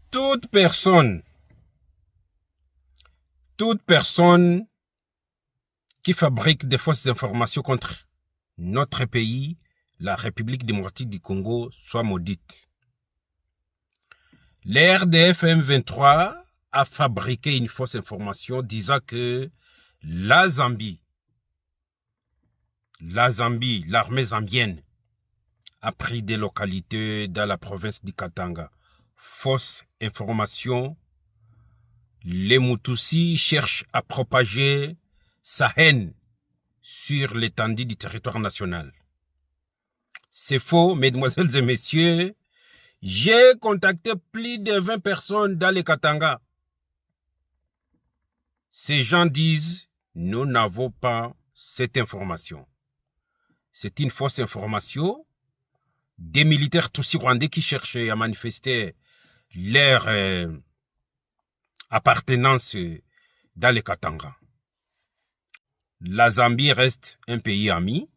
Toute personne qui fabrique des fausses informations contre notre pays, la République démocratique du Congo, soit maudite. L'RDF M23 a fabriqué une fausse information disant que la Zambie, l'armée zambienne, a pris des localités dans la province du Katanga. Fausse information. Les Mutusi cherchent à propager sa haine sur l'étendue du territoire national. C'est faux, mesdemoiselles et messieurs. J'ai contacté plus de 20 personnes dans les Katanga. Ces gens disent, nous n'avons pas cette information. C'est une fausse information. Des militaires Tutsi rwandais qui cherchaient à manifester leur appartenance dans les Katanga. La Zambie reste un pays ami.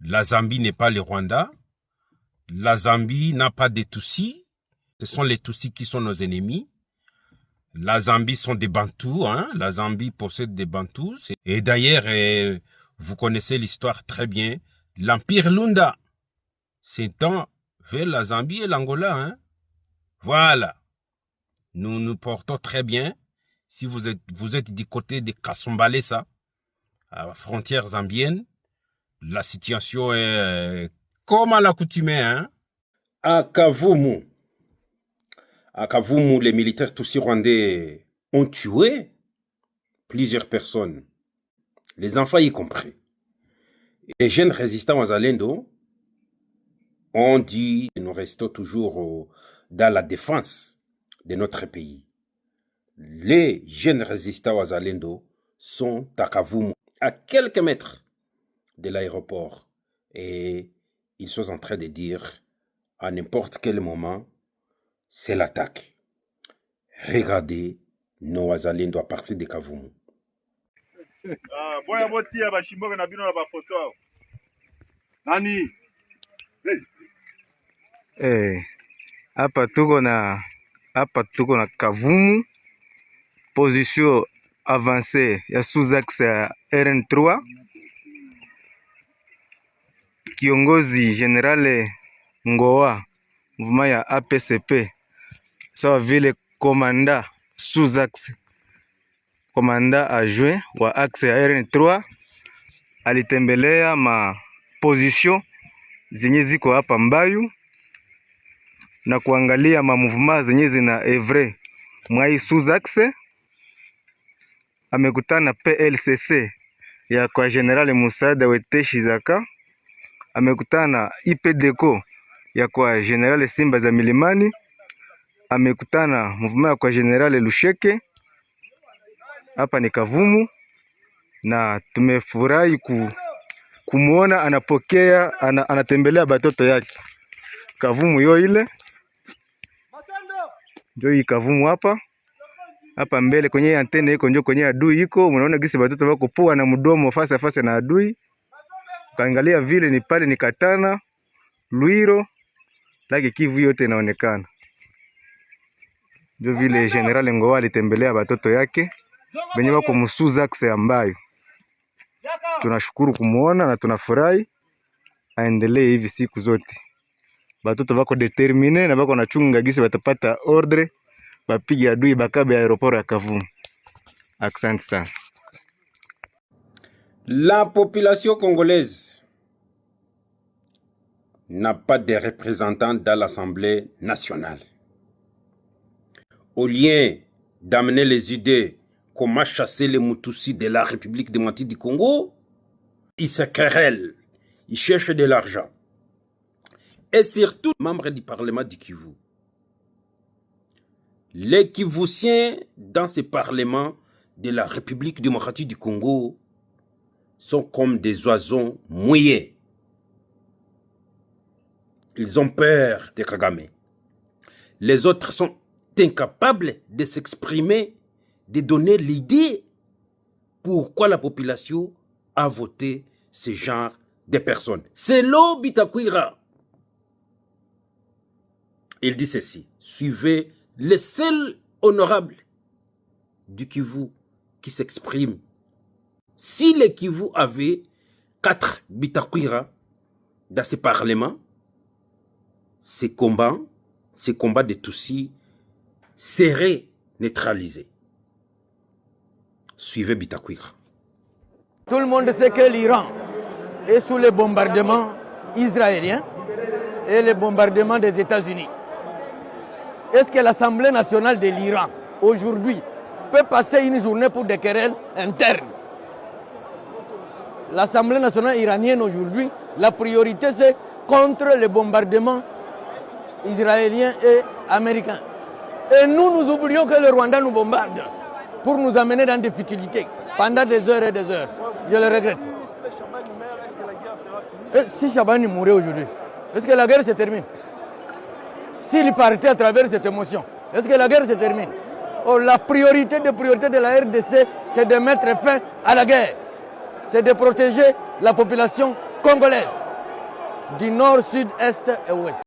La Zambie n'est pas le Rwanda. La Zambie n'a pas de Tutsis. Ce sont les Tutsis qui sont nos ennemis. La Zambie sont des Bantous. La Zambie possède des Bantous. Et d'ailleurs, vous connaissez l'histoire très bien. L'Empire Lunda s'étend vers la Zambie et l'Angola. Voilà. Nous nous portons très bien. Si vous êtes du côté de Kasumbalesa, à la frontière zambienne, la situation est comme à l'accoutumée. À Kavumu, les militaires Tutsi rwandais ont tué plusieurs personnes, les enfants y compris. Les jeunes résistants Wazalendo ont dit que nous restons toujours dans la défense de notre pays. Les jeunes résistants Wazalendo sont à Kavumu, à quelques mètres de l'aéroport. Et ils sont en train de dire, à n'importe quel moment, c'est l'attaque. Regardez nos Wazalendo à partir de Kavumu. Hapa tuko na Kavumu, position avancée ya sous-axe ya RN3. Kiongozi Generale Ngoa mouvement ya APCP sawa vile komanda sous-axe, komanda adjoint wa axe ya RN3 alitembelea ma position zenye ziko hapa Mbayu na kuangalia ma mouvement zenye zina evre mwai sous-axe. Amekutana PLCC ya kwa General Musaada Weteshi Zaka, amekutana IPDECO ya kwa General Simba za Milimani, amekutana mouvement ya kwa General Lusheke. Hapa ni Kavumu na tumefurahi kumuona anapokea anatembelea batoto yake. Kavumu yo ile ndio hii Kavumu hapa mbele kwenye antene iko ndio kwenye adui iko. Mnaona gisi batoto wako pua na mdomo fasa fasa na adui. Kaangalia vile ni pale ni Katana, Lwiro, laki Kivu yote inaonekana. Ndio vile General Ngoa alitembelea batoto yake benye wako msuza axe ambayo. Tunashukuru kumuona na tunafurahi, aendelee hivi siku zote. Batoto wako determine na wako nachunga gisi watapata ordre bapige adui bakabe aeroport ya Kavumu. Asante sana. La population congolaise n'a pas de représentants dans l'Assemblée nationale. Au lieu d'amener les idées comment chasser les Mutusi de la République démocratique du Congo, ils se querellent, ils cherchent de l'argent. Et surtout, membres du Parlement du Kivu. Les Kivusiens dans ce Parlement de la République démocratique du Congo sont comme des oiseaux mouillés. Ils ont peur de Kagame. Les autres sont incapables de s'exprimer, de donner l'idée pourquoi la population a voté ce genre de personnes. C'est l'Obitakwira. Il dit ceci: suivez le seul honorable du Kivu qui s'exprime. Si le Kivu avait 4 Bitakwira dans ce parlement, ces combats de Tutsis seraient neutralisés. Suivez Bitakwira. Tout le monde sait que l'Iran est sous les bombardements israéliens et les bombardements des États-Unis. Est-ce que l'Assemblée nationale de l'Iran, aujourd'hui, peut passer une journée pour des querelles internes? L'Assemblée nationale iranienne, aujourd'hui, la priorité, c'est contre les bombardements israéliens et américains. Et nous oublions que le Rwanda nous bombarde pour nous amener dans des futilités pendant des heures et des heures. Je le regrette. Et si Chabani mourait aujourd'hui, est-ce que la guerre se termine? S'il partait à travers cette émotion, est-ce que la guerre se termine? Oh, la priorité de la RDC, c'est de mettre fin à la guerre. C'est de protéger la population congolaise du nord, sud, est et ouest.